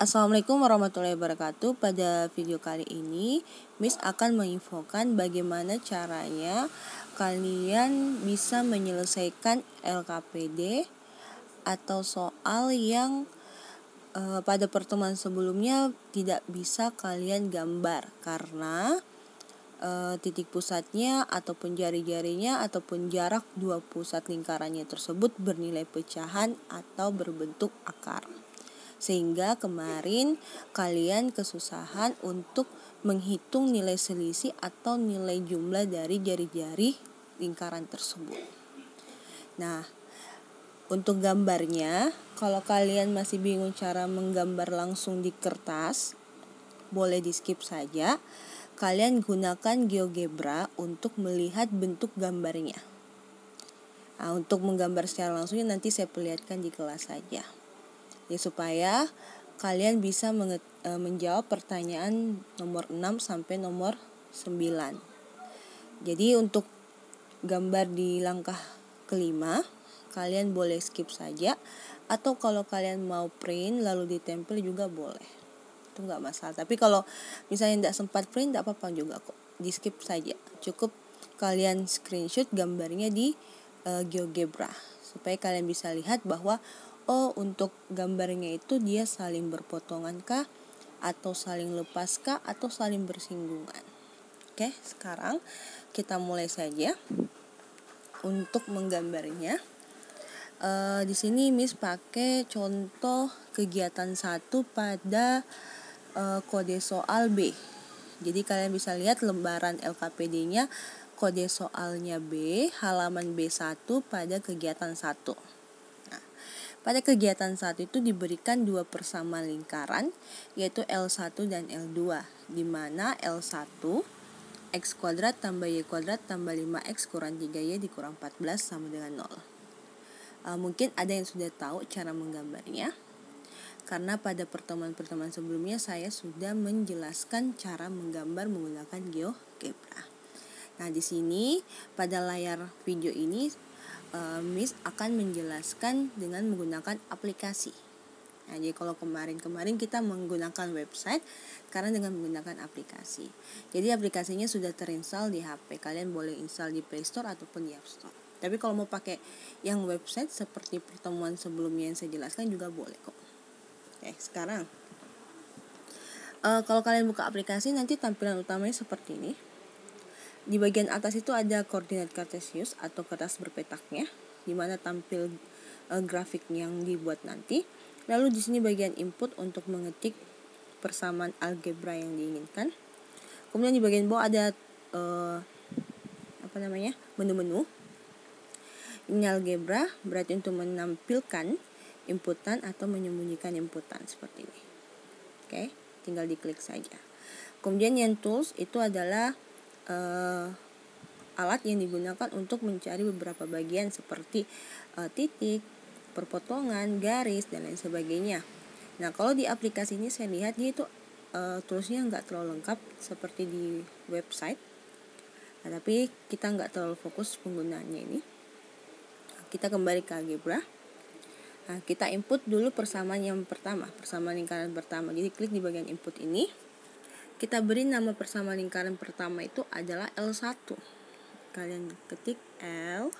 Assalamualaikum warahmatullahi wabarakatuh. Pada video kali ini, Miss akan menginfokan bagaimana caranya kalian bisa menyelesaikan LKPD atau soal yang pada pertemuan sebelumnya tidak bisa kalian gambar karena titik pusatnya ataupun jari-jarinya ataupun jarak dua pusat lingkarannya tersebut bernilai pecahan atau berbentuk akar. Sehingga kemarin kalian kesusahan untuk menghitung nilai selisih atau nilai jumlah dari jari-jari lingkaran tersebut. Nah, untuk gambarnya, kalau kalian masih bingung cara menggambar langsung di kertas, boleh di skip saja. Kalian gunakan GeoGebra untuk melihat bentuk gambarnya. Nah, untuk menggambar secara langsungnya nanti saya perlihatkan di kelas saja. Ya, supaya kalian bisa menjawab pertanyaan nomor 6 sampai nomor 9. Jadi untuk gambar di langkah kelima, kalian boleh skip saja. Atau kalau kalian mau print lalu ditempel juga boleh. Itu gak masalah. Tapi kalau misalnya tidak sempat print, tidak apa-apa juga kok. Di skip saja. Cukup kalian screenshot gambarnya di GeoGebra. Supaya kalian bisa lihat bahwa untuk gambarnya itu dia saling berpotongan kah, atau saling lepas kah, atau saling bersinggungan. Oke, sekarang kita mulai saja untuk menggambarnya. Di sini Miss pakai contoh kegiatan 1 pada kode soal B. Jadi kalian bisa lihat lembaran LKPD-nya, kode soalnya B, halaman B1 pada kegiatan 1. Pada kegiatan 1 itu diberikan dua persamaan lingkaran, yaitu L1 dan L2, di mana L1 X kuadrat tambah Y kuadrat tambah 5X kurang 3Y dikurang 14 sama dengan 0. Mungkin ada yang sudah tahu cara menggambarnya, karena pada pertemuan-pertemuan sebelumnya saya sudah menjelaskan cara menggambar menggunakan GeoGebra. Nah, di sini pada layar video ini Miss akan menjelaskan dengan menggunakan aplikasi. Nah, jadi kalau kemarin kita menggunakan website, karena dengan menggunakan aplikasi. Jadi aplikasinya sudah terinstall di HP. Kalian boleh install di Play Store ataupun di App Store. Tapi kalau mau pakai yang website seperti pertemuan sebelumnya yang saya jelaskan juga boleh kok. Oke, sekarang kalau kalian buka aplikasi, nanti tampilan utamanya seperti ini. Di bagian atas itu ada koordinat kartesius atau kertas berpetaknya, di mana tampil grafik yang dibuat nanti. Lalu di sini bagian input untuk mengetik persamaan algebra yang diinginkan. Kemudian di bagian bawah ada menu-menu. Ini algebra berarti untuk menampilkan inputan atau menyembunyikan inputan seperti ini. Oke, tinggal diklik saja. Kemudian yang tools itu adalah alat yang digunakan untuk mencari beberapa bagian seperti titik, perpotongan, garis, dan lain sebagainya. Nah, kalau di aplikasi ini saya lihat dia itu toolsnya nggak terlalu lengkap seperti di website. Nah, tapi kita nggak terlalu fokus penggunaannya ini. Kita kembali ke algebra. Nah, kita input dulu persamaan yang pertama, persamaan lingkaran pertama. Jadi klik di bagian input ini. Kita beri nama persamaan lingkaran pertama itu adalah L1. Kalian ketik L,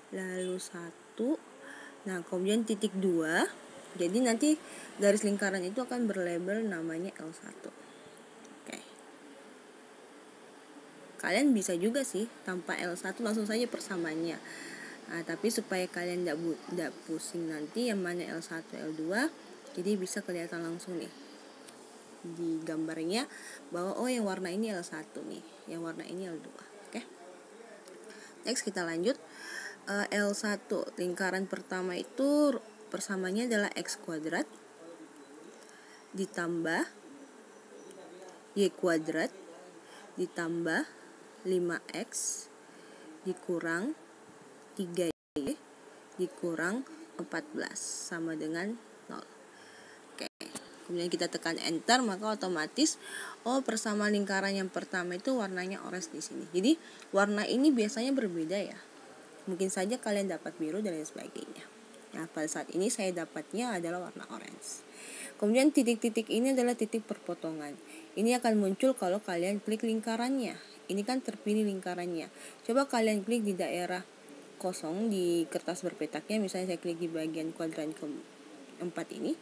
lalu 1. Nah, kemudian titik 2. Jadi nanti garis lingkaran itu akan berlabel namanya L1. Oke. Kalian bisa juga sih tanpa L1 langsung saja persamaannya. Nah, tapi supaya kalian tidak pusing nanti yang mana L1, L2, jadi bisa kelihatan langsung nih di gambarnya bahwa yang warna ini L1 nih, yang warna ini L2. Oke. Next kita lanjut. L1 lingkaran pertama itu persamaannya adalah X kuadrat ditambah Y kuadrat ditambah 5X dikurang 3Y dikurang 14 sama dengan 0. Oke. Kemudian kita tekan enter, maka otomatis persamaan lingkaran yang pertama itu warnanya orange di sini. Jadi warna ini biasanya berbeda ya. Mungkin saja kalian dapat biru dan lain sebagainya. Nah, pada saat ini saya dapatnya adalah warna orange. Kemudian titik-titik ini adalah titik perpotongan. Ini akan muncul kalau kalian klik lingkarannya. Ini kan terpilih lingkarannya. Coba kalian klik di daerah kosong di kertas berpetaknya, misalnya saya klik di bagian kuadran keempat ini,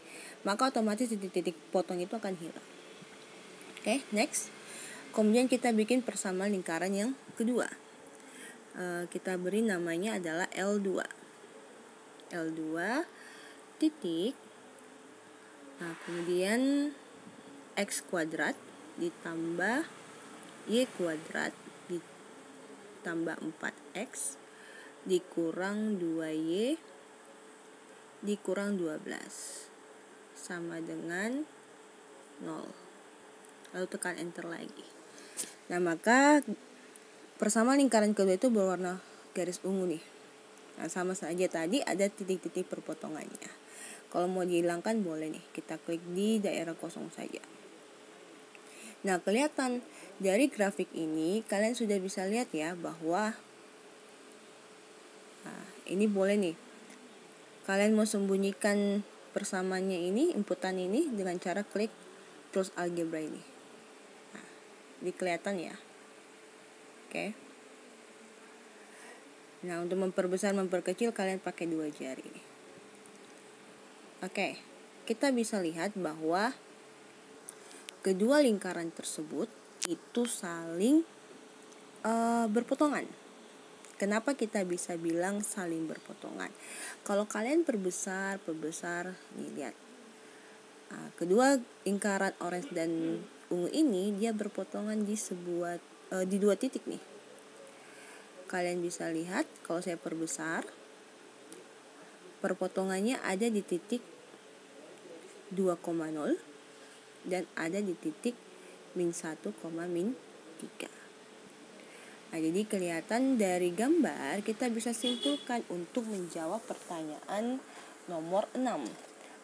maka otomatis titik-titik potong itu akan hilang. Oke, next. Kemudian kita bikin persamaan lingkaran yang kedua. Kita beri namanya adalah L2. L2 titik. Nah, kemudian X kuadrat ditambah Y kuadrat ditambah 4X dikurang 2Y dikurang 12 sama dengan 0. Lalu tekan enter lagi. Nah, maka persamaan lingkaran kedua itu berwarna garis ungu nih. Nah, sama saja tadi ada titik-titik perpotongannya. Kalau mau dihilangkan boleh nih, kita klik di daerah kosong saja. Nah, kelihatan dari grafik ini kalian sudah bisa lihat ya bahwa ini boleh nih. Kalian mau sembunyikan persamaannya ini, inputan ini dengan cara klik terus algebra ini. Nah, ini kelihatan ya. Oke. Nah, untuk memperbesar, memperkecil kalian pakai 2 jari. Oke. Kita bisa lihat bahwa kedua lingkaran tersebut itu saling berpotongan. Kenapa kita bisa bilang saling berpotongan? Kalau kalian perbesar, nih lihat. Nah, kedua lingkaran orange dan ungu ini dia berpotongan di dua titik nih. Kalian bisa lihat kalau saya perbesar, perpotongannya ada di titik 2,0 dan ada di titik min 1, min 3. Nah, jadi kelihatan dari gambar kita bisa simpulkan untuk menjawab pertanyaan nomor 6.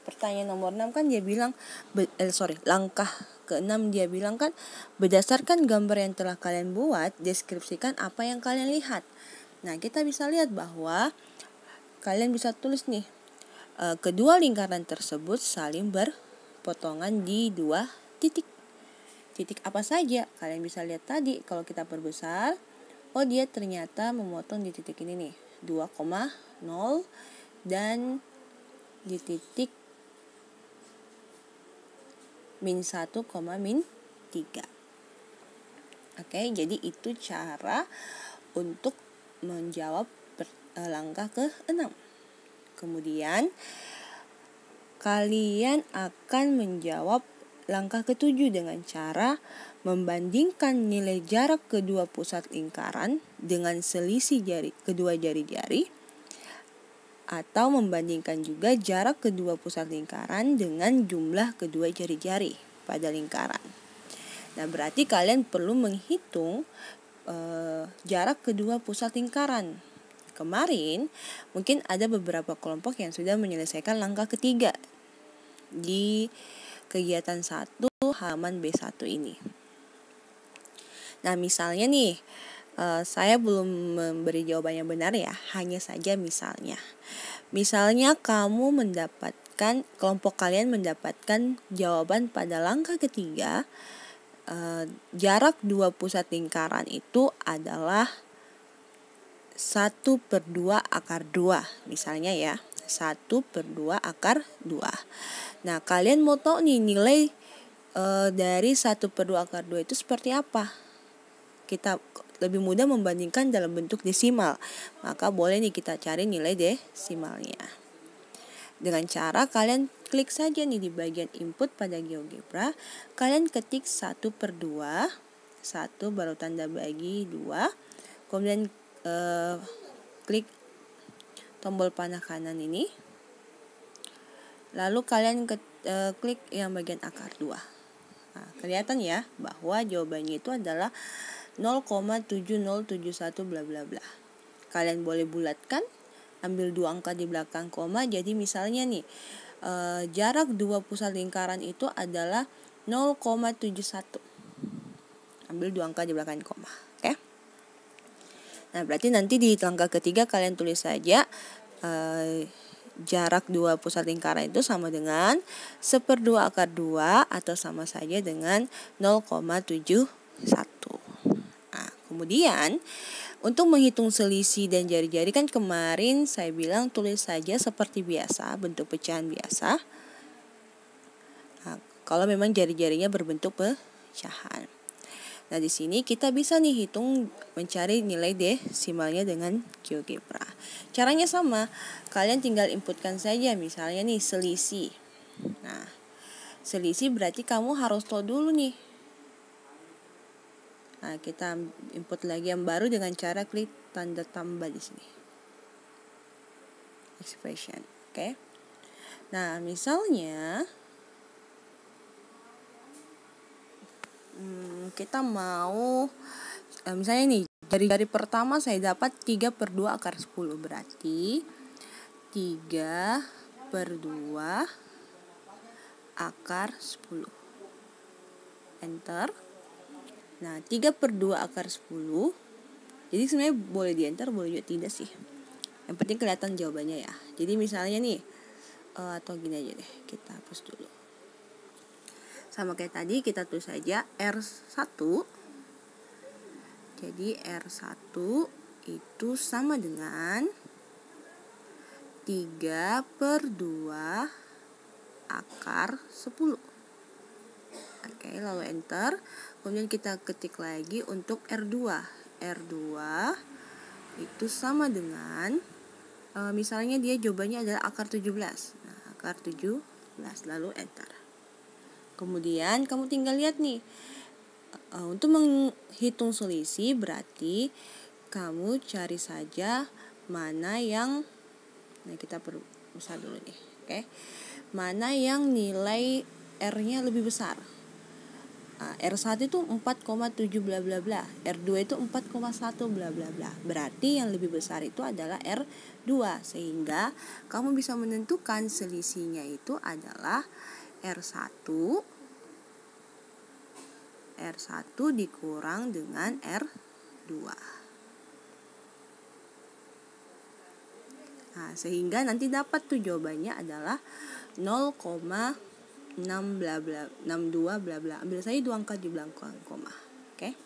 Pertanyaan nomor 6 kan dia bilang, langkah ke-6 dia bilang kan, berdasarkan gambar yang telah kalian buat, deskripsikan apa yang kalian lihat. Nah, kita bisa lihat bahwa kalian bisa tulis nih, kedua lingkaran tersebut saling berpotongan di 2 titik. Titik apa saja? Kalian bisa lihat tadi kalau kita perbesar, dia ternyata memotong di titik ini nih, 2,0 dan di titik min 1, min 3. Oke, jadi itu cara untuk menjawab langkah ke-6. Kemudian kalian akan menjawab langkah ke-7 dengan cara membandingkan nilai jarak kedua pusat lingkaran dengan selisih kedua jari-jari, atau membandingkan juga jarak kedua pusat lingkaran dengan jumlah kedua jari-jari pada lingkaran. Nah, berarti kalian perlu menghitung jarak kedua pusat lingkaran. Kemarin mungkin ada beberapa kelompok yang sudah menyelesaikan langkah ketiga di kegiatan 1 halaman B1 ini. Nah, misalnya nih, saya belum memberi jawaban yang benar ya, hanya saja misalnya. Misalnya kelompok kalian mendapatkan jawaban pada langkah ketiga, jarak dua pusat lingkaran itu adalah 1/2 akar 2, misalnya ya, 1/2 akar 2. Nah, kalian mau tahu nih nilai dari 1/2 akar 2 itu seperti apa? Kita lebih mudah membandingkan dalam bentuk desimal, maka boleh nih kita cari nilai desimalnya. Dengan cara kalian klik saja nih di bagian input pada GeoGebra, kalian ketik 1/2, 1 baru tanda bagi 2, kemudian klik tombol panah kanan ini, lalu kalian klik yang bagian akar 2. Nah, kelihatan ya bahwa jawabannya itu adalah 0,7071 bla bla bla. Kalian boleh bulatkan, ambil 2 angka di belakang koma. Jadi misalnya nih, jarak dua pusat lingkaran itu adalah 0,71. Ambil 2 angka di belakang koma. Oke? Nah, berarti nanti di langkah ketiga kalian tulis saja jarak dua pusat lingkaran itu sama dengan 1/2 akar 2 atau sama saja dengan 0,71. Nah, kemudian untuk menghitung selisih dan jari-jari kan kemarin saya bilang tulis saja seperti biasa, bentuk pecahan biasa. Nah, kalau memang jari-jarinya berbentuk pecahan. Nah, di sini kita bisa nih hitung mencari nilai desimalnya dengan GeoGebra. Caranya sama, kalian tinggal inputkan saja misalnya nih selisih. Nah, selisih berarti kamu harus tahu dulu nih. Nah, kita input lagi yang baru dengan cara klik tanda tambah di sini. Expression, oke. Nah, misalnya kita mau misalnya nih jari-jari pertama saya dapat 3/2 akar 10, berarti 3/2 akar 10. Enter. Nah, 3/2 akar 10. Jadi sebenarnya boleh di enter, boleh juga tidak sih. Yang penting kelihatan jawabannya ya. Jadi misalnya nih atau gini aja deh, kita hapus dulu. Sama kayak tadi, kita tulis saja R1. Jadi R1 itu sama dengan 3/2 akar 10. Oke, lalu enter. Kemudian kita ketik lagi untuk R2. R2 itu sama dengan misalnya dia jawabannya adalah akar 17. Nah, akar 17, lalu enter. Kemudian kamu tinggal lihat nih, untuk menghitung selisih berarti kamu cari saja mana yang, nah kita besar dulu nih, oke. Mana yang nilai R-nya lebih besar. R1 itu 4,7 bla bla bla, R2 itu 4,1 bla bla bla. Berarti yang lebih besar itu adalah R2, sehingga kamu bisa menentukan selisihnya itu adalah R1 dikurang dengan R2. Nah, sehingga nanti dapat tuh jawabannya adalah 0,6 bla bla 62 bla bla. Ambil saja 2 angka di belakang koma. Oke.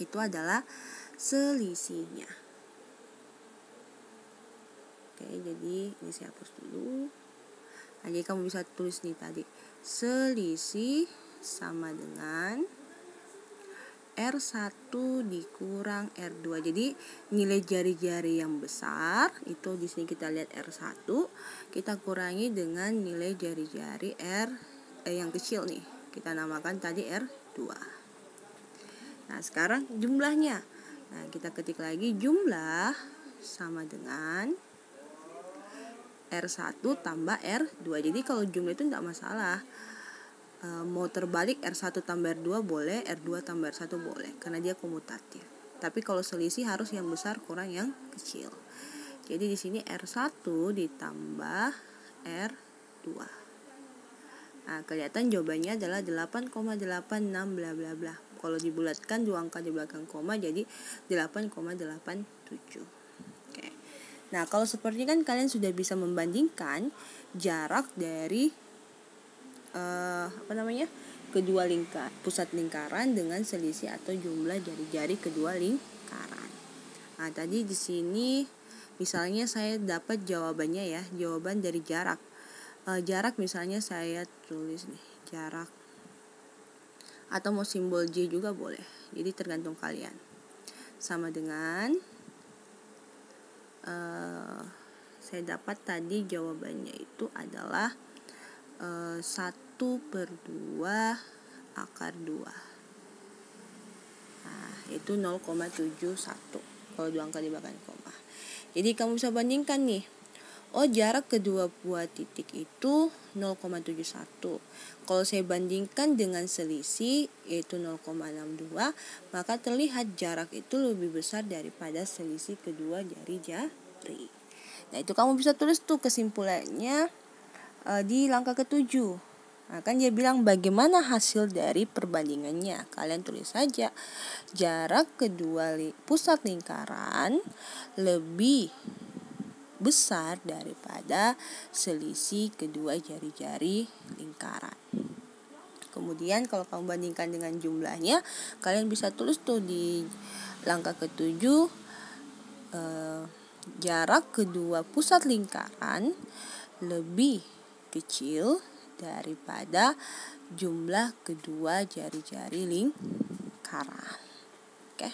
Itu adalah selisihnya. Oke, jadi ini saya hapus dulu. Nah, jadi kamu bisa tulis nih tadi, selisih sama dengan R1 dikurang R2. Jadi nilai jari-jari yang besar itu di sini kita lihat R1, kita kurangi dengan nilai jari-jari yang kecil nih. Kita namakan tadi R2. Nah, sekarang jumlahnya. Nah, kita ketik lagi jumlah sama dengan R1 tambah R2. Jadi kalau jumlah itu tidak masalah. Mau terbalik R1 tambah R2 boleh, R2 tambah R1 boleh, karena dia komutatif. Tapi kalau selisih harus yang besar kurang yang kecil. Jadi di sini R1 ditambah R2. Nah, kelihatan jawabannya adalah 8,86 bla bla bla. Kalau dibulatkan 2 angka di belakang koma jadi 8,87. Oke. Nah, kalau seperti kan kalian sudah bisa membandingkan jarak dari kedua pusat lingkaran dengan selisih atau jumlah jari-jari kedua lingkaran. Nah, tadi di sini misalnya saya dapat jawabannya ya, jawaban dari jarak. Jarak misalnya saya tulis nih, jarak, atau mau simbol J juga boleh. Jadi tergantung kalian. Sama dengan saya dapat tadi jawabannya itu adalah 1/2 akar 2. Nah, itu 0,71 kalau 2 angka di belakang koma. Jadi kamu bisa bandingkan nih. Oh, jarak kedua buah titik itu 0,71. Kalau saya bandingkan dengan selisih yaitu 0,62, maka terlihat jarak itu lebih besar daripada selisih kedua jari-jari. Nah, itu kamu bisa tulis tuh kesimpulannya di langkah ke-7. Nah, kan dia bilang bagaimana hasil dari perbandingannya. Kalian tulis saja jarak kedua pusat lingkaran lebih besar daripada selisih kedua jari-jari lingkaran. Kemudian kalau kamu bandingkan dengan jumlahnya, kalian bisa tulis tuh di langkah ke-7, jarak kedua pusat lingkaran lebih kecil daripada jumlah kedua jari-jari lingkaran. Oke.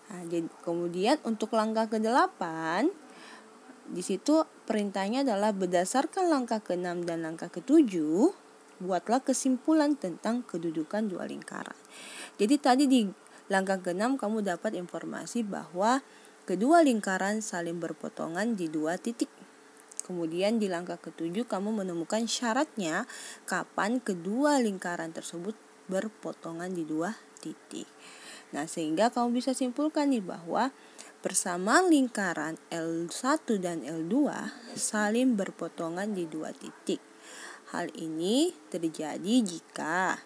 Nah, kemudian untuk langkah ke-8, di situ perintahnya adalah berdasarkan langkah ke-6 dan langkah ke-7, buatlah kesimpulan tentang kedudukan dua lingkaran. Jadi tadi di langkah ke-6 kamu dapat informasi bahwa kedua lingkaran saling berpotongan di dua titik. Kemudian di langkah ke-7 kamu menemukan syaratnya kapan kedua lingkaran tersebut berpotongan di dua titik. Nah, sehingga kamu bisa simpulkan nih bahwa persamaan lingkaran L1 dan L2 saling berpotongan di dua titik. Hal ini terjadi jika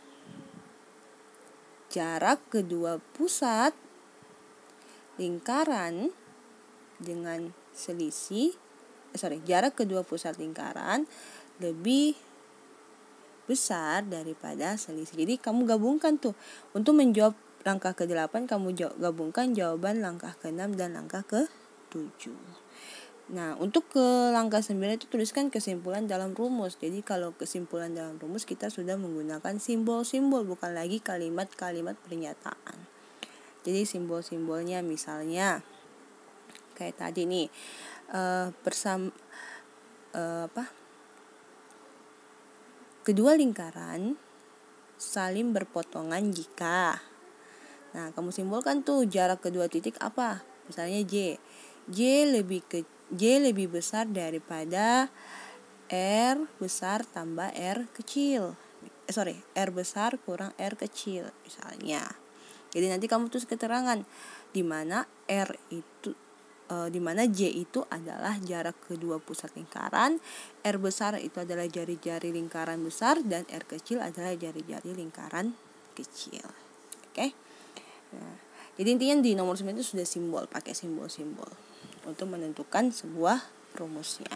jarak kedua pusat lingkaran dengan jarak kedua pusat lingkaran lebih besar daripada selisih. Jadi kamu gabungkan tuh. Untuk menjawab langkah ke-8 kamu gabungkan jawaban langkah ke-6 dan langkah ke-7. Nah, untuk ke langkah 9 itu tuliskan kesimpulan dalam rumus. Jadi kalau kesimpulan dalam rumus kita sudah menggunakan simbol-simbol, bukan lagi kalimat-kalimat pernyataan. Jadi simbol-simbolnya misalnya kayak tadi nih, kedua lingkaran saling berpotongan jika. Nah, kamu simbolkan tuh jarak kedua titik apa? Misalnya J lebih besar daripada R besar tambah R kecil. R besar kurang R kecil misalnya. Jadi nanti kamu tulis keterangan di mana di mana J itu adalah jarak kedua pusat lingkaran, R besar itu adalah jari-jari lingkaran besar, dan R kecil adalah jari-jari lingkaran kecil. Oke. Nah, jadi intinya di nomor 9 itu sudah simbol, pakai simbol-simbol untuk menentukan sebuah rumusnya.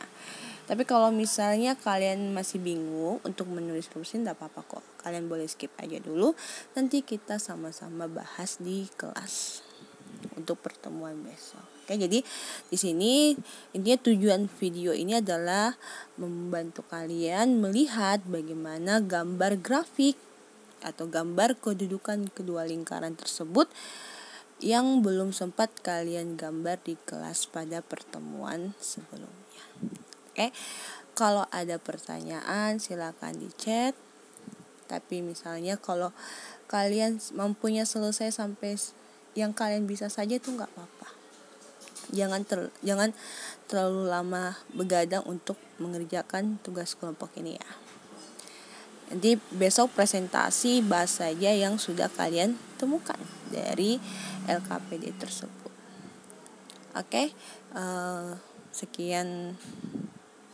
Tapi kalau misalnya kalian masih bingung untuk menulis rumusnya, tidak apa-apa kok. Kalian boleh skip aja dulu. Nanti kita sama-sama bahas di kelas untuk pertemuan besok. Oke, jadi di sini intinya tujuan video ini adalah membantu kalian melihat bagaimana gambar grafik atau gambar kedudukan kedua lingkaran tersebut yang belum sempat kalian gambar di kelas pada pertemuan sebelumnya. Oke, kalau ada pertanyaan silakan di chat. Tapi misalnya kalau kalian mampunya selesai sampai yang kalian bisa saja itu nggak apa-apa. Jangan terlalu lama begadang untuk mengerjakan tugas kelompok ini ya. Nanti besok presentasi bahas saja yang sudah kalian temukan dari LKPD tersebut. Oke, sekian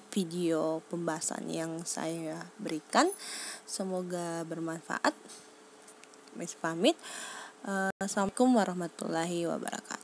video pembahasan yang saya berikan. Semoga bermanfaat. Miss pamit. Assalamualaikum warahmatullahi wabarakatuh.